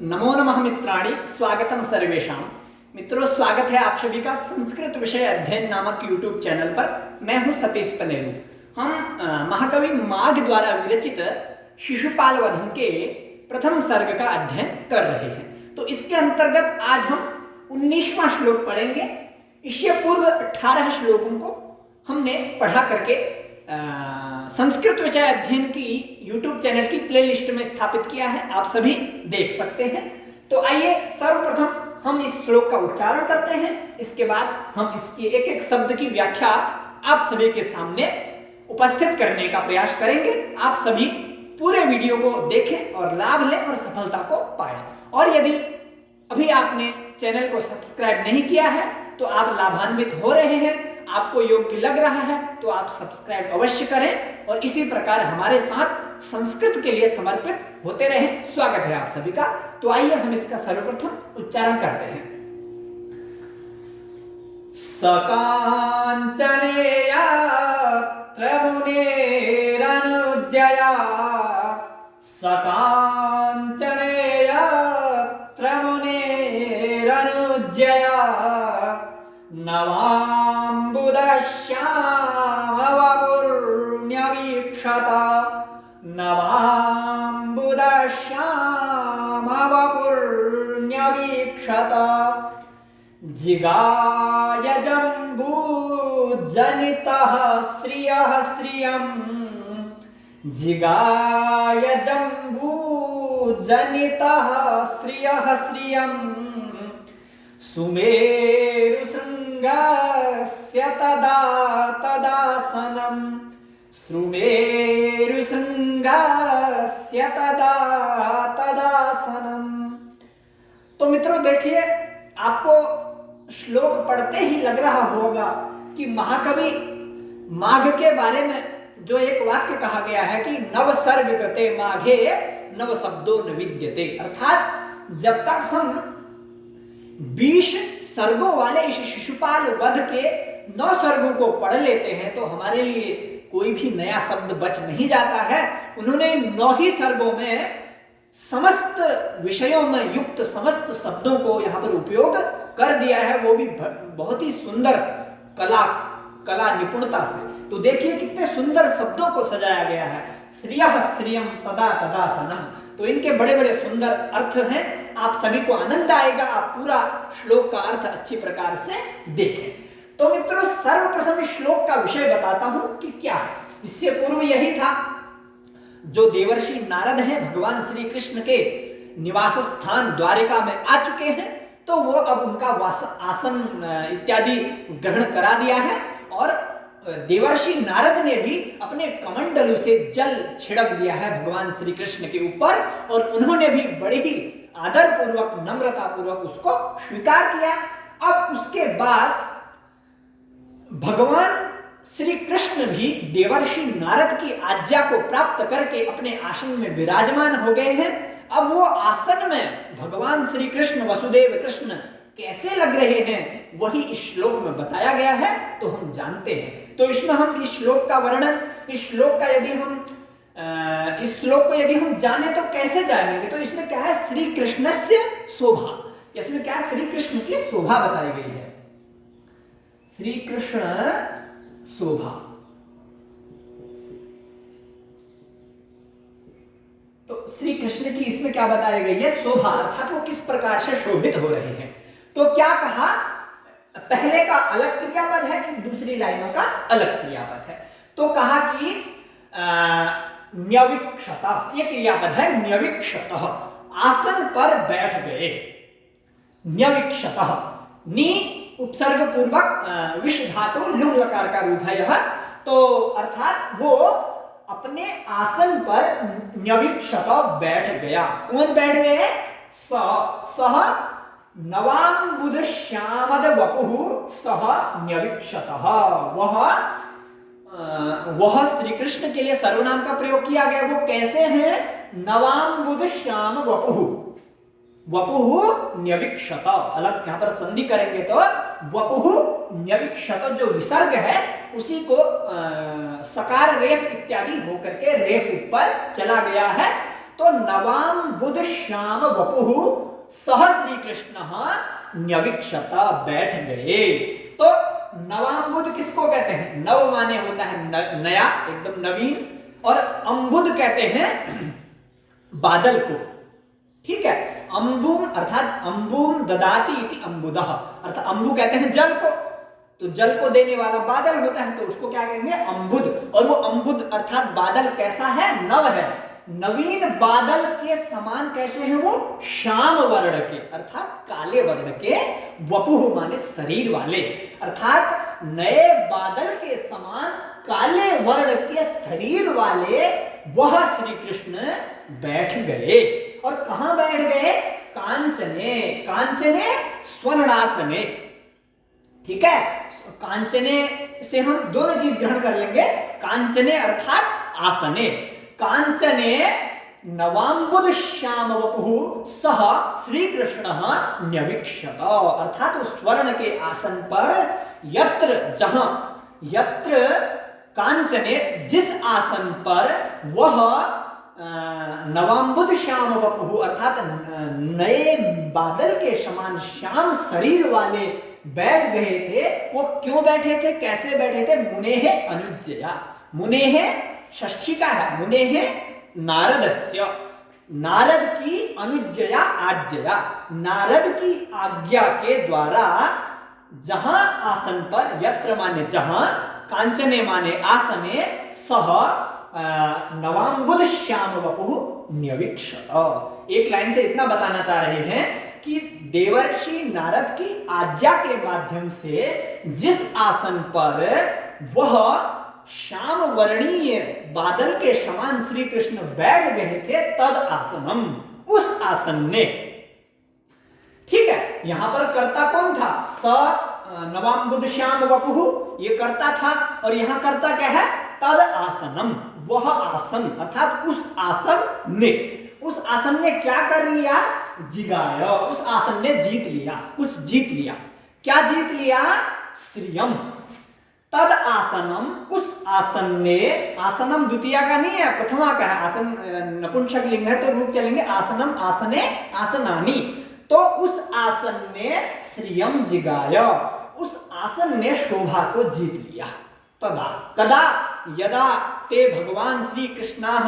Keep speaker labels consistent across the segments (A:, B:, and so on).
A: नमो नमः मित्राणि, स्वागतम सर्वेषां। मित्रों, स्वागत है आप सभी का संस्कृत विषय अध्ययन नामक यूट्यूब चैनल पर। मैं हूं सतीश पनेरू। हम महाकवि माघ द्वारा विरचित शिशुपाल वधम के प्रथम सर्ग का अध्ययन कर रहे हैं। तो इसके अंतर्गत आज हम 19वां श्लोक पढ़ेंगे। इससे पूर्व 18 श्लोकों को हमने पढ़ा करके संस्कृत विषय अध्ययन की यूट्यूब चैनल की प्लेलिस्ट में स्थापित किया है, आप सभी देख सकते हैं। तो आइए सर्वप्रथम हम इस श्लोक का उच्चारण करते हैं, इसके बाद हम इसकी एक एक शब्द की व्याख्या आप सभी के सामने उपस्थित करने का प्रयास करेंगे। आप सभी पूरे वीडियो को देखें और लाभ लें और सफलता को पाएं। और यदि अभी आपने चैनल को सब्सक्राइब नहीं किया है तो आप लाभान्वित हो रहे हैं, आपको योग्य लग रहा है तो आप सब्सक्राइब अवश्य करें और इसी प्रकार हमारे साथ संस्कृत के लिए समर्पित होते रहें। स्वागत है आप सभी का। तो आइए हम इसका सर्वप्रथम उच्चारण करते हैं। सकांचनेया मुनेरनुज्जया, सकांचनेया मुनेरनुज्जया, नवाम्बुदश्यामवपुर्न्यवीक्षत, नवाम्बुदश्यामवपुर्न्यवीक्षत, जिगायजम्बूजनितः श्रियः श्रियं, जिगायजम्बूजनितः श्रियः श्रियं, सुमेरुशृङ्गस्य तदा तदासनं, सुमेरुशृङ्गस्य तदा तदासनं। तो मित्रों देखिए, आपको श्लोक पढ़ते ही लग रहा होगा कि महाकवि माघ के बारे में जो एक वाक्य कहा गया है कि नव सर्ग कृते माघे नव शब्दों न विद्यते, अर्थात जब तक हम 20 सर्गों वाले इस शिशुपाल वध के 9 सर्गों को पढ़ लेते हैं तो हमारे लिए कोई भी नया शब्द बच नहीं जाता है। उन्होंने 9 ही सर्गों में समस्त विषयों में युक्त समस्त शब्दों को यहाँ पर उपयोग कर दिया है, वो भी बहुत ही सुंदर कला निपुणता से। तो देखिए कितने सुंदर शब्दों को सजाया गया है। श्रियः श्रियं तदा तदासनम, तो इनके बड़े बड़े सुंदर अर्थ हैं। आप सभी को आनंद आएगा, आप पूरा श्लोक का अर्थ अच्छी प्रकार से देखें। तो मित्रों, सर्वप्रथम इस श्लोक का विषय बताता हूं कि क्या है। इससे पूर्व यही था, जो देवर्षि नारद हैं भगवान श्री कृष्ण के निवास स्थान द्वारिका में आ चुके हैं, तो वो अब उनका आसन इत्यादि ग्रहण करा दिया है और देवर्षि नारद ने भी अपने कमंडलू से जल छिड़क दिया है भगवान श्री कृष्ण के ऊपर और उन्होंने भी बड़े ही आदर पूर्वक नम्रता पूर्वक उसको स्वीकार किया। अब उसके बाद भगवान श्री कृष्ण भी देवर्षि नारद की आज्ञा को प्राप्त करके अपने आसन में विराजमान हो गए हैं। अब वो आसन में भगवान श्री कृष्ण वसुदेव कृष्ण कैसे लग रहे हैं वही इस श्लोक में बताया गया है, तो हम जानते हैं। तो इसमें हम इस श्लोक का वर्णन, इस श्लोक को यदि हम जाने तो कैसे जानेंगे। तो इसमें क्या है, श्री कृष्णस्य शोभा, इसमें क्या है, श्री कृष्ण की शोभा बताई गई है। श्री कृष्ण शोभा, तो श्री कृष्ण की इसमें क्या बताई गई है, शोभा, अर्थात वो किस प्रकार से शोभित हो रहे हैं। तो क्या कहा, पहले का अलग क्रियापद है, दूसरी लाइनों का अलग क्रियापद है। तो कहा कि न्यवीक्षत, ये क्रियापद है न्यवीक्षत, आसन पर बैठ गए। न्यवीक्षत, नी उपसर्ग पूर्वक विष धातु लुंग लकार का रूप है यह। तो अर्थात वो अपने आसन पर न्यवीक्षत बैठ गया। कौन बैठ गए, सह नवाम्बुदश्यामद वपुः सह न्यवीक्षतः, वह श्री कृष्ण के लिए सर्वनाम का प्रयोग किया गया। वो कैसे हैं, नवाम्बुदश्याम वपुः, वपुः न्यवीक्षत, अलग यहां पर संधि करेंगे तो वपुः न्यवीक्षत, जो विसर्ग है उसी को सकार रेफ इत्यादि होकर के रेफ ऊपर चला गया है। तो नवाम बुध श्याम वपुः सह श्री कृष्ण न्यविक्षता, बैठ गए। तो नवाम बुध किसको कहते हैं? नव माने होता है नया, एकदम नवीन, और अम्बुद कहते हैं बादल को। ठीक है, अम्बुम अर्थात अम्बुम ददाति इति अम्बुदः, अर्थात अम्बु कहते हैं जल को, तो जल को देने वाला बादल होता है, तो उसको क्या कहेंगे? अम्बुद। और वो अम्बुद अर्थात बादल कैसा है? नव है, नवीन बादल के समान। कैसे हैं वो? श्याम वर्ण के, अर्थात काले वर्ण के, वपुः माने शरीर वाले, अर्थात नए बादल के समान काले वर्ण के शरीर वाले वह श्री कृष्ण बैठ गए। और कहां बैठ गए? कांचने, कांचने स्वर्णासने। ठीक है, कांचने से हम दोनों चीज ग्रहण कर लेंगे, कांचने अर्थात आसने। कांचने नवाम्बुद श्याम वपुः सह श्री कृष्ण न्यविक्षत, अर्थात उस स्वर्ण के आसन पर, यत्र जहां, यत्र कांचने जिस आसन पर वह नवाम्बुद श्याम वपुः अर्थात नए बादल के समान श्याम शरीर वाले बैठ गए थे। वो क्यों बैठे थे, कैसे बैठे थे? मुनेः अनुज्ञया, मुनेः षष्ठी का है, मुनेः नारदस्य, नारद की अनुज्ञया आज्ञया, नारद की आज्ञा के द्वारा जहां आसन पर, यत्र माने जहां, कांचने माने आसने, सह नवाम्बुद श्याम वपुः न्यविक्षत। एक लाइन से इतना बताना चाह रहे हैं कि देवर्षि नारद की आज्ञा के माध्यम से जिस आसन पर वह श्याम वर्णीय बादल के समान श्री कृष्ण बैठ गए थे, तद आसनम, उस आसन ने। ठीक है, यहां पर कर्ता कौन था? स नवाम्बुद श्याम वपुः, ये कर्ता था, और यहां कर्ता क्या है? तद आसनम, वह आसन, अर्थात उस आसन ने, उस आसन ने क्या कर लिया? जिगाय, उस आसन ने जीत लिया, कुछ जीत लिया। क्या जीत लिया? श्रियम, तद आसनम, उस आसन ने, आसनम द्वितीया का नहीं है, प्रथमा का है, आसन नपुंसक लिंग है तो रूप चलेंगे आसनम, आसने, आसनानी। तो उस आसन ने श्रियम जिगाय, उस आसन ने शोभा को जीत लिया। तदा, कदा, यदा ते भगवान श्री कृष्णाः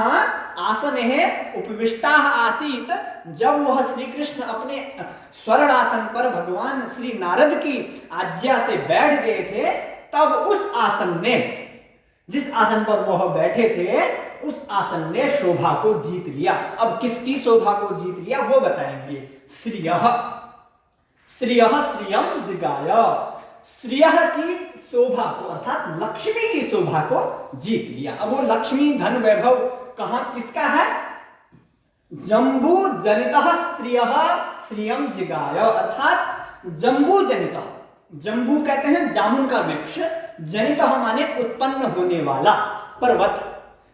A: आसने उपविष्टाः आसीत्, जब वह श्री कृष्ण अपने स्वर्ण आसन पर भगवान श्री नारद की आज्ञा से बैठ गए थे, तब उस आसन ने, जिस आसन पर वह बैठे थे, उस आसन ने शोभा को जीत लिया। अब किसकी शोभा को जीत लिया वो बताएंगे। श्रियः, श्रियः श्रियम जिगाय, श्रियः की शोभा को अर्थात लक्ष्मी की शोभा को जीत लिया। अब वो लक्ष्मी धन वैभव कहां किसका है? जंबू जनितः श्रियः श्रियम जिगाय, अर्थात जंबू जनितः, जंबू कहते हैं जामुन का वृक्ष, जनितः माने उत्पन्न होने वाला पर्वत,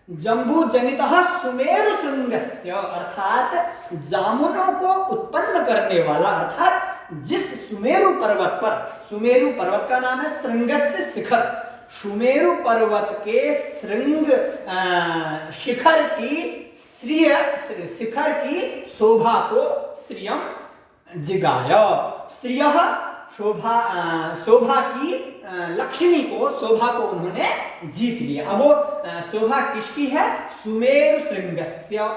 A: जंबू जनितः सुमेरु शृंगस्य, अर्थात जामुनों को उत्पन्न करने वाला, अर्थात जिस सुमेरु पर्वत पर, सुमेरु पर्वत का नाम है श्रृंगस्य शिखर, सुमेरु पर्वत के श्रृंग शिखर की, श्रिय शिखर की शोभा को श्रियम जिगाय, श्रियः शोभा, शोभा की लक्ष्मी को, शोभा को उन्होंने जीत लिया। अब वो शोभा किसकी है? सुमेरु श्रृंगस्य,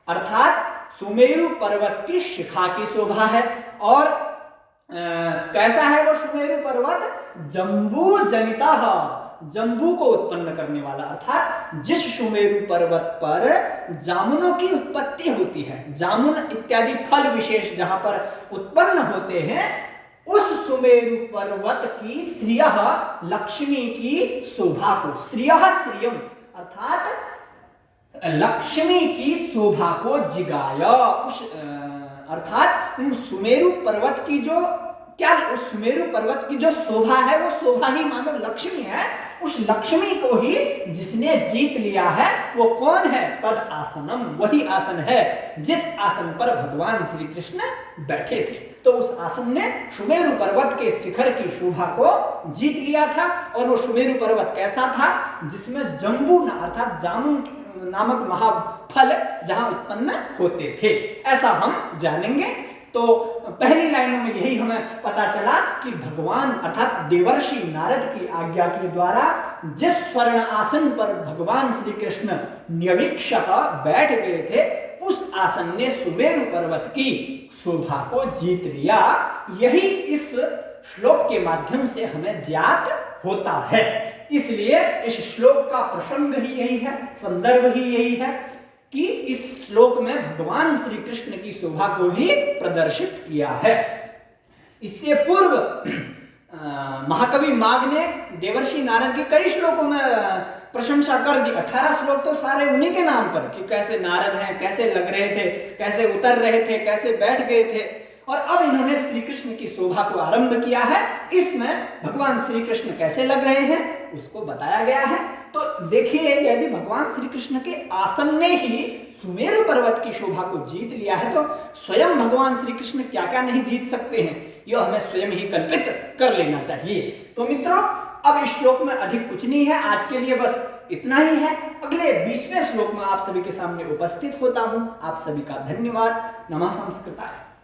A: अर्थात सुमेरु पर्वत की शिखा की शोभा है। और कैसा है वो सुमेरु पर्वत? जंबू जनितः, जंबू को उत्पन्न करने वाला, अर्थात जिस सुमेरु पर्वत पर जामुनों की उत्पत्ति होती है, जामुन इत्यादि फल विशेष जहां पर उत्पन्न होते हैं, उस सुमेरु पर्वत की श्रियः लक्ष्मी की शोभा को, श्रियः श्रियम अर्थात लक्ष्मी की शोभा को जिगाय, उस अर्थात सुमेरु पर्वत की जो क्या, उस सुमेरु पर्वत की जो शोभा है वो शोभा ही मानो लक्ष्मी है, उस लक्ष्मी को ही जिसने जीत लिया है वो कौन है? तद आसनम, वही आसन है जिस आसन पर भगवान श्री कृष्ण बैठे थे। तो उस आसन ने सुमेरु पर्वत के शिखर की शोभा को जीत लिया था। और वो सुमेरु पर्वत कैसा था? जिसमें जंबू अर्थात जामुन नामक महाफल जहां उत्पन्न होते थे, ऐसा हम जानेंगे। तो पहली लाइनों में यही हमें पता चला कि भगवान अर्थात देवर्षि नारद की आज्ञा के द्वारा जिस स्वर्ण आसन पर भगवान श्री कृष्ण न्यवीक्षक बैठ गए थे, उस आसन ने सुमेरु पर्वत की शोभा को जीत लिया। यही इस श्लोक के माध्यम से हमें ज्ञात होता है। इसलिए इस श्लोक का प्रसंग ही यही है, संदर्भ ही यही है कि इस श्लोक में भगवान श्री कृष्ण की शोभा को ही प्रदर्शित किया है। इससे पूर्व महाकवि माघ ने देवर्षि नारद की कई श्लोकों में प्रशंसा कर दी। 18 श्लोक तो सारे उन्हीं के नाम पर कि कैसे नारद हैं, कैसे लग रहे थे, कैसे उतर रहे थे, कैसे बैठ गए थे। और अब इन्होंने श्री कृष्ण की शोभा को आरंभ किया है। इसमें भगवान श्री कृष्ण कैसे लग रहे हैं उसको बताया गया है। तो देखिए, यदि भगवान श्री कृष्ण के आसन ने ही सुमेरु पर्वत की शोभा को जीत लिया है, तो स्वयं भगवान श्री कृष्ण क्या क्या नहीं जीत सकते हैं, यह हमें स्वयं ही कल्पित कर लेना चाहिए। तो मित्रों, अब इस श्लोक में अधिक कुछ नहीं है, आज के लिए बस इतना ही है। अगले 20वें श्लोक में आप सभी के सामने उपस्थित होता हूं। आप सभी का धन्यवाद। नमः संस्कृताय।